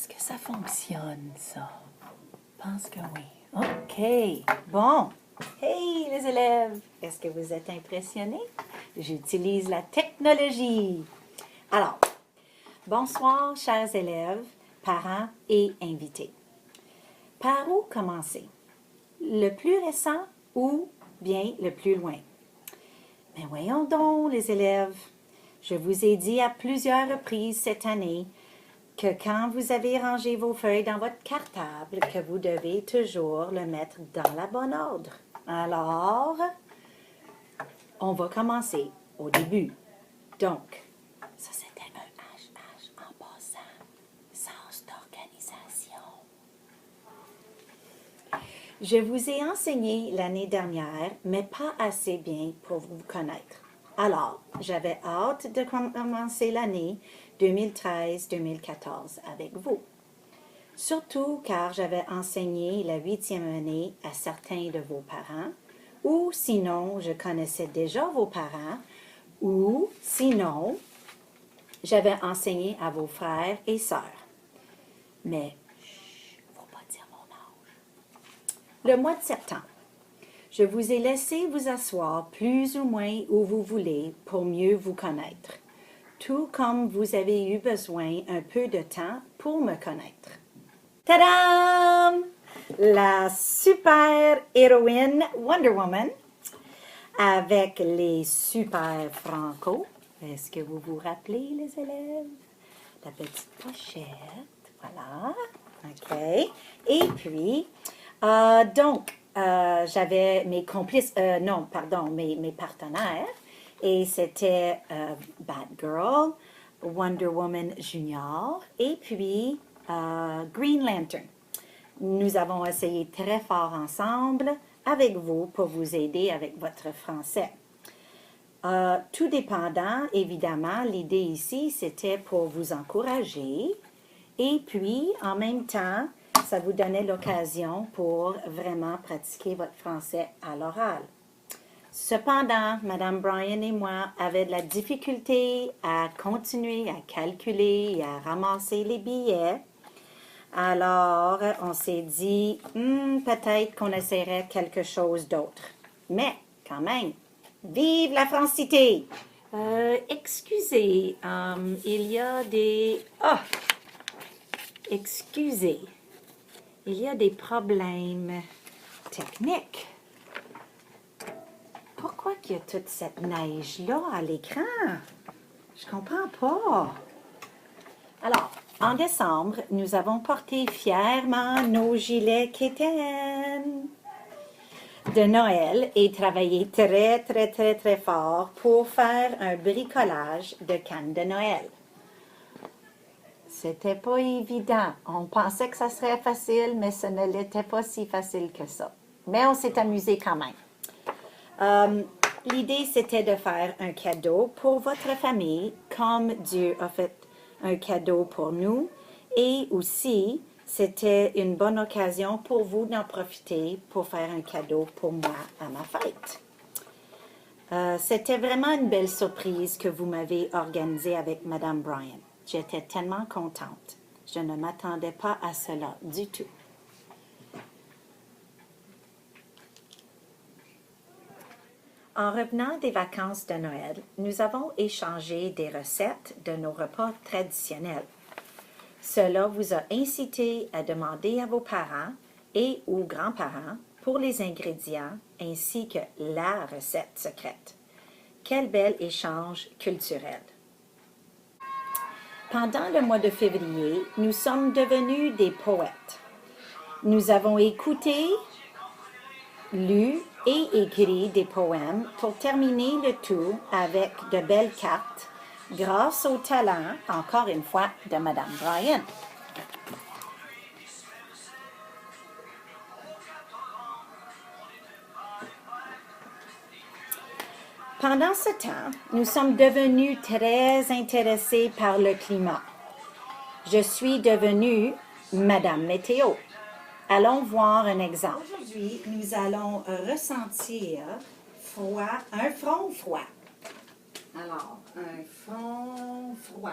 Est-ce que ça fonctionne, ça? Je pense que oui. OK. Bon. Hey, les élèves! Est-ce que vous êtes impressionnés? J'utilise la technologie. Alors, bonsoir, chers élèves, parents et invités. Par où commencer? Le plus récent ou bien le plus loin? Mais voyons donc, les élèves. Je vous ai dit à plusieurs reprises cette année que quand vous avez rangé vos feuilles dans votre cartable, que vous devez toujours le mettre dans la bonne ordre. Alors, on va commencer au début. Donc, ça c'était un HH en passant. Sens d'organisation. Je vous ai enseigné l'année dernière, mais pas assez bien pour vous connaître. Alors, j'avais hâte de commencer l'année 2013-2014 avec vous. Surtout car j'avais enseigné la 8e année à certains de vos parents, ou sinon, je connaissais déjà vos parents, ou sinon, j'avais enseigné à vos frères et sœurs. Mais, il ne faut pas dire mon âge. Le mois de septembre, je vous ai laissé vous asseoir plus ou moins où vous voulez pour mieux vous connaître, tout comme vous avez eu besoin un peu de temps pour me connaître. Tadam! La super héroïne Wonder Woman avec les super Franco. Est-ce que vous vous rappelez, les élèves? La petite pochette, voilà. OK. Et puis, j'avais mes complices, mes partenaires. Et c'était Batgirl, Wonder Woman Junior et puis Green Lantern. Nous avons essayé très fort ensemble avec vous pour vous aider avec votre français. Tout dépendant, évidemment, l'idée ici, c'était pour vous encourager et puis, en même temps, ça vous donnait l'occasion pour vraiment pratiquer votre français à l'oral. Cependant, Mme Bryan et moi avaient de la difficulté à continuer à calculer et à ramasser les billets. Alors, on s'est dit, peut-être qu'on essaierait quelque chose d'autre. Mais, quand même, vive la francité! Excusez, il y a des... Ah! Excusez, il y a des problèmes techniques. Pourquoi qu'il y a toute cette neige-là à l'écran? Je comprends pas. Alors, en décembre, nous avons porté fièrement nos gilets Kéten de Noël et travaillé très, très, très, très fort pour faire un bricolage de canne de Noël. C'était pas évident. On pensait que ça serait facile, mais ce ne l'était pas si facile que ça. Mais on s'est amusé quand même. L'idée, c'était de faire un cadeau pour votre famille, comme Dieu a fait un cadeau pour nous. Et aussi, c'était une bonne occasion pour vous d'en profiter pour faire un cadeau pour moi à ma fête. C'était vraiment une belle surprise que vous m'avez organisée avec Mme Bryan. J'étais tellement contente. Je ne m'attendais pas à cela du tout. En revenant des vacances de Noël, nous avons échangé des recettes de nos repas traditionnels. Cela vous a incité à demander à vos parents et aux grands-parents pour les ingrédients ainsi que la recette secrète. Quel bel échange culturel! Pendant le mois de février, nous sommes devenus des poètes. Nous avons écouté, lu et écrit des poèmes pour terminer le tout avec de belles cartes grâce au talent, encore une fois, de Mme Bryan. Pendant ce temps, nous sommes devenus très intéressés par le climat. Je suis devenue Madame Météo. Allons voir un exemple. Aujourd'hui, nous allons ressentir un front froid. Alors, un front froid.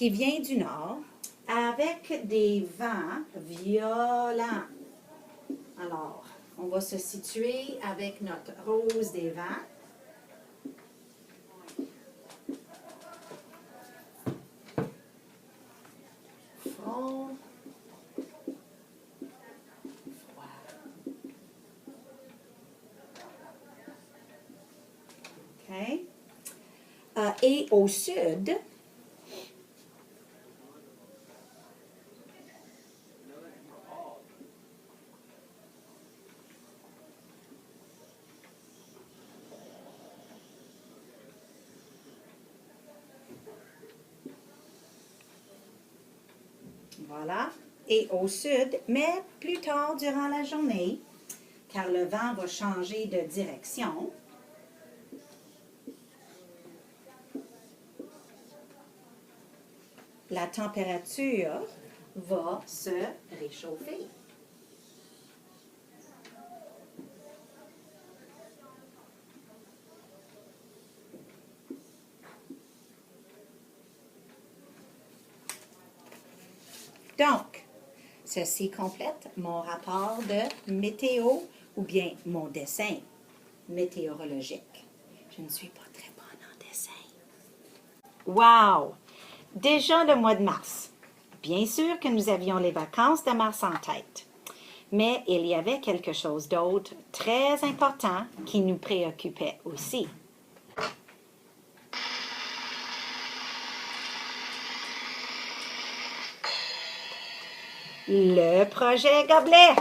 qui vient du nord avec des vents violents. Alors, on va se situer avec notre rose des vents. Front. OK. Et au sud, voilà, et au sud, mais plus tard durant la journée, car le vent va changer de direction. La température va se réchauffer. Donc, ceci complète mon rapport de météo ou bien mon dessin météorologique. Je ne suis pas très bonne en dessin. Wow! Déjà le mois de mars. Bien sûr que nous avions les vacances de mars en tête, mais il y avait quelque chose d'autre très important qui nous préoccupait aussi. Le projet Gobelet.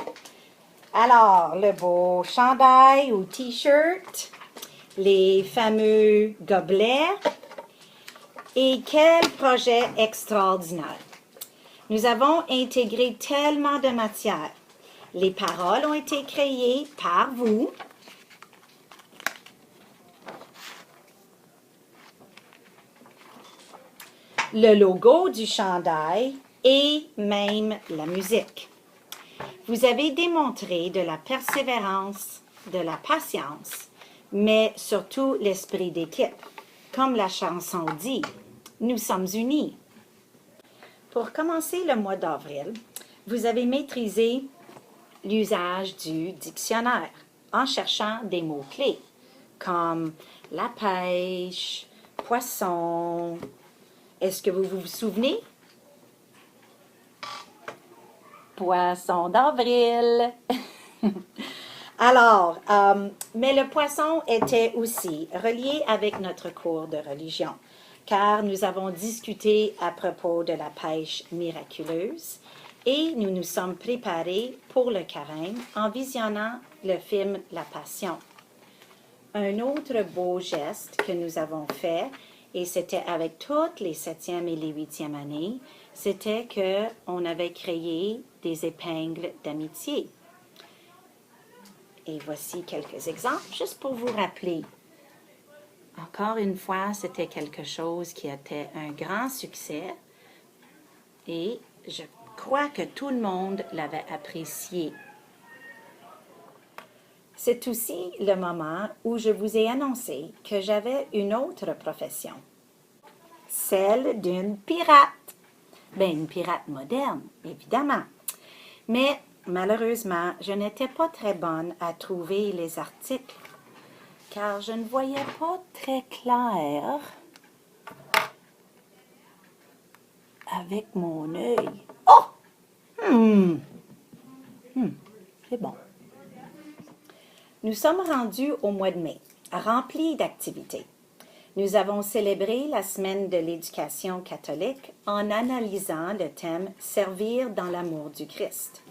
Alors, le beau chandail ou t-shirt, les fameux gobelets. Et quel projet extraordinaire! Nous avons intégré tellement de matière. Les paroles ont été créées par vous. Le logo du chandail et même la musique. Vous avez démontré de la persévérance, de la patience, mais surtout l'esprit d'équipe. Comme la chanson dit, nous sommes unis. Pour commencer le mois d'avril, vous avez maîtrisé l'usage du dictionnaire en cherchant des mots-clés comme la pêche, poisson. Est-ce que vous vous souvenez? Poisson d'avril. Alors, mais le poisson était aussi relié avec notre cours de religion, car nous avons discuté à propos de la pêche miraculeuse et nous nous sommes préparés pour le carême en visionnant le film La Passion. Un autre beau geste que nous avons fait, et c'était avec toutes les 7e et les 8e années, c'était qu'on avait créé des épingles d'amitié. Et voici quelques exemples, juste pour vous rappeler. Encore une fois, c'était quelque chose qui était un grand succès et je crois que tout le monde l'avait apprécié. C'est aussi le moment où je vous ai annoncé que j'avais une autre profession, celle d'une pirate. Bien, une pirate moderne, évidemment. Mais malheureusement, je n'étais pas très bonne à trouver les articles, car je ne voyais pas très clair avec mon œil. Oh! C'est bon. Nous sommes rendus au mois de mai, rempli d'activités. Nous avons célébré la semaine de l'éducation catholique en analysant le thème « Servir dans l'amour du Christ ».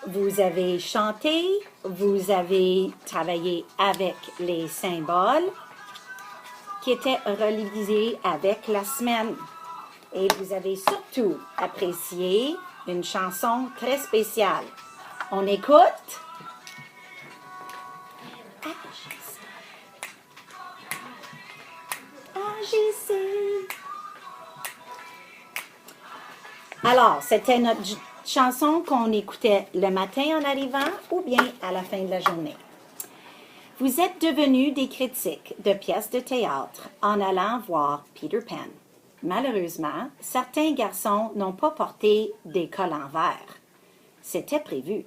Vous avez chanté, vous avez travaillé avec les symboles qui étaient réalisés avec la semaine. Et vous avez surtout apprécié une chanson très spéciale. On écoute? Agissez. Alors, c'était notre chanson qu'on écoutait le matin en arrivant ou bien à la fin de la journée. Vous êtes devenus des critiques de pièces de théâtre en allant voir Peter Pan. Malheureusement, certains garçons n'ont pas porté des cols en verre. C'était prévu.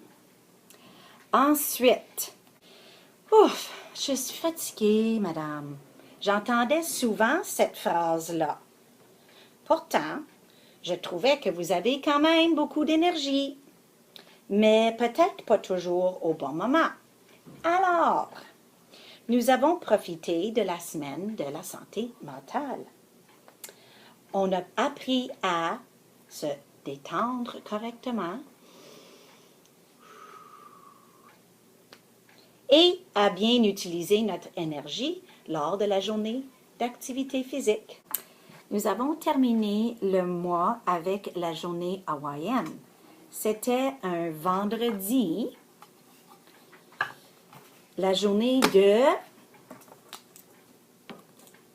Ensuite, ouf, je suis fatiguée, madame. J'entendais souvent cette phrase-là. Pourtant, je trouvais que vous avez quand même beaucoup d'énergie, mais peut-être pas toujours au bon moment. Alors, nous avons profité de la semaine de la santé mentale. On a appris à se détendre correctement et à bien utiliser notre énergie lors de la journée d'activité physique. Nous avons terminé le mois avec la journée hawaïenne. C'était un vendredi, la journée de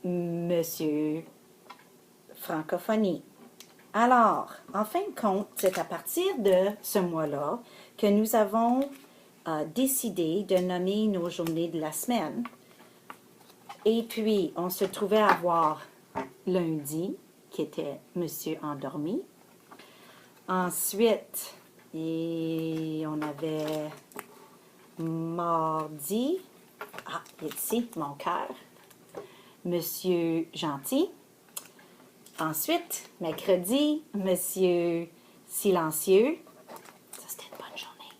Monsieur Francophonie. Alors, en fin de compte, c'est à partir de ce mois-là que nous avons décidé de nommer nos journées de la semaine. Et puis, on se trouvait à voir lundi, qui était Monsieur Endormi. Ensuite, on avait mardi, ici, mon cœur, Monsieur Gentil. Ensuite, mercredi, Monsieur Silencieux. Ça, c'était une bonne journée.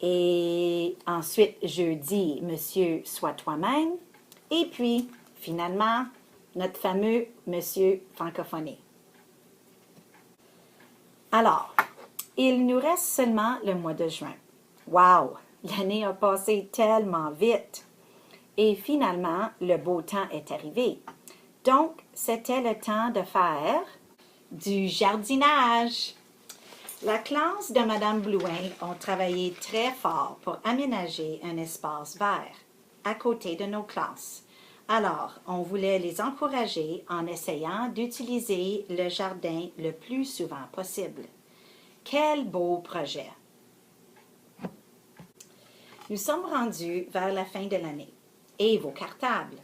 Et ensuite, jeudi, Monsieur Sois toi-même. Et puis, finalement, notre fameux Monsieur Francophonie. Alors, il nous reste seulement le mois de juin. Wow! L'année a passé tellement vite. Et finalement, le beau temps est arrivé. Donc, c'était le temps de faire du jardinage. La classe de Mme Blouin ont travaillé très fort pour aménager un espace vert à côté de nos classes. Alors, on voulait les encourager en essayant d'utiliser le jardin le plus souvent possible. Quel beau projet! Nous sommes rendus vers la fin de l'année et vos cartables.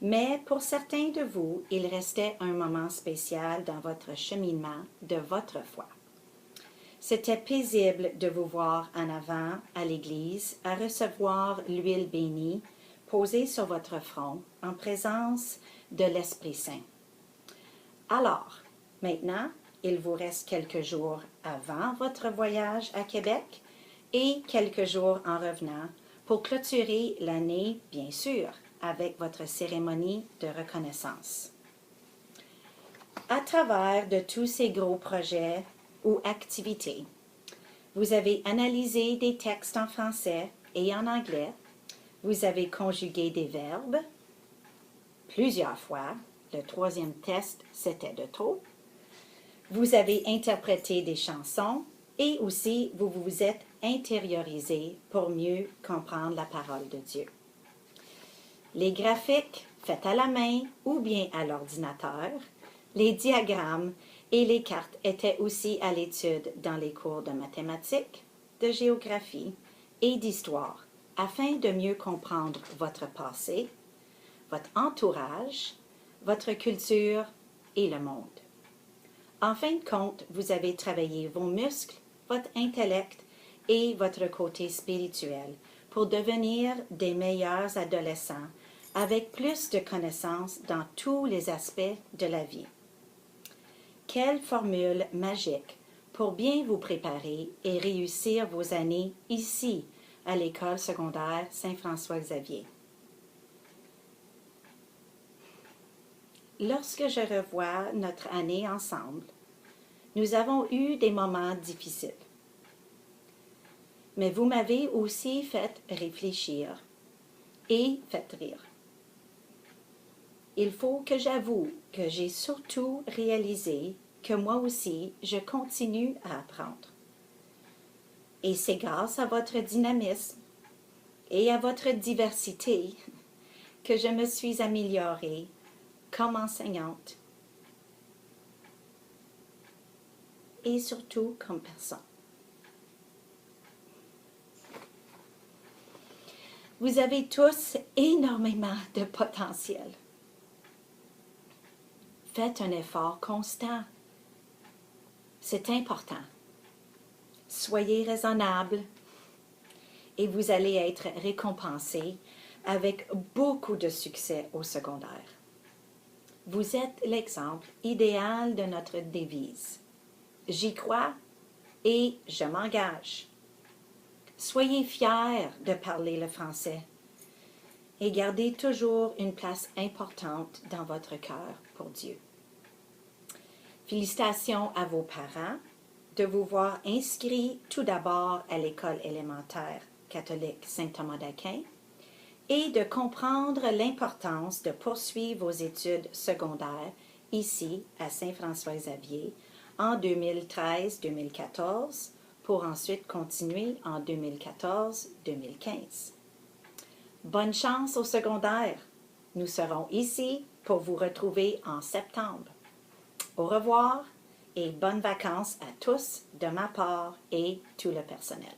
Mais pour certains de vous, il restait un moment spécial dans votre cheminement de votre foi. C'était paisible de vous voir en avant à l'église à recevoir l'huile bénie posée sur votre front en présence de l'Esprit Saint. Alors, maintenant, il vous reste quelques jours avant votre voyage à Québec et quelques jours en revenant pour clôturer l'année, bien sûr, avec votre cérémonie de reconnaissance. À travers de tous ces gros projets ou activités, vous avez analysé des textes en français et en anglais, vous avez conjugué des verbes plusieurs fois, le 3e test c'était de trop, vous avez interprété des chansons et aussi vous vous êtes intériorisé pour mieux comprendre la parole de Dieu. Les graphiques faits à la main ou bien à l'ordinateur, les diagrammes et les cartes étaient aussi à l'étude dans les cours de mathématiques, de géographie et d'histoire afin de mieux comprendre votre passé, votre entourage, votre culture et le monde. En fin de compte, vous avez travaillé vos muscles, votre intellect et votre côté spirituel pour devenir des meilleurs adolescents avec plus de connaissances dans tous les aspects de la vie. Quelle formule magique pour bien vous préparer et réussir vos années ici à l'école secondaire Saint-François-Xavier. Lorsque je revois notre année ensemble, nous avons eu des moments difficiles. Mais vous m'avez aussi fait réfléchir et fait rire. Il faut que j'avoue que j'ai surtout réalisé que moi aussi, je continue à apprendre. Et c'est grâce à votre dynamisme et à votre diversité que je me suis améliorée comme enseignante et surtout comme personne. Vous avez tous énormément de potentiel. Faites un effort constant. C'est important. Soyez raisonnable et vous allez être récompensé avec beaucoup de succès au secondaire. Vous êtes l'exemple idéal de notre devise. J'y crois et je m'engage. Soyez fiers de parler le français et gardez toujours une place importante dans votre cœur pour Dieu. Félicitations à vos parents de vous voir inscrits tout d'abord à l'école élémentaire catholique Saint-Thomas d'Aquin et de comprendre l'importance de poursuivre vos études secondaires ici à Saint-François-Xavier en 2013-2014 pour ensuite continuer en 2014-2015. Bonne chance au secondaire. Nous serons ici pour vous retrouver en septembre. Au revoir et bonnes vacances à tous de ma part et tout le personnel.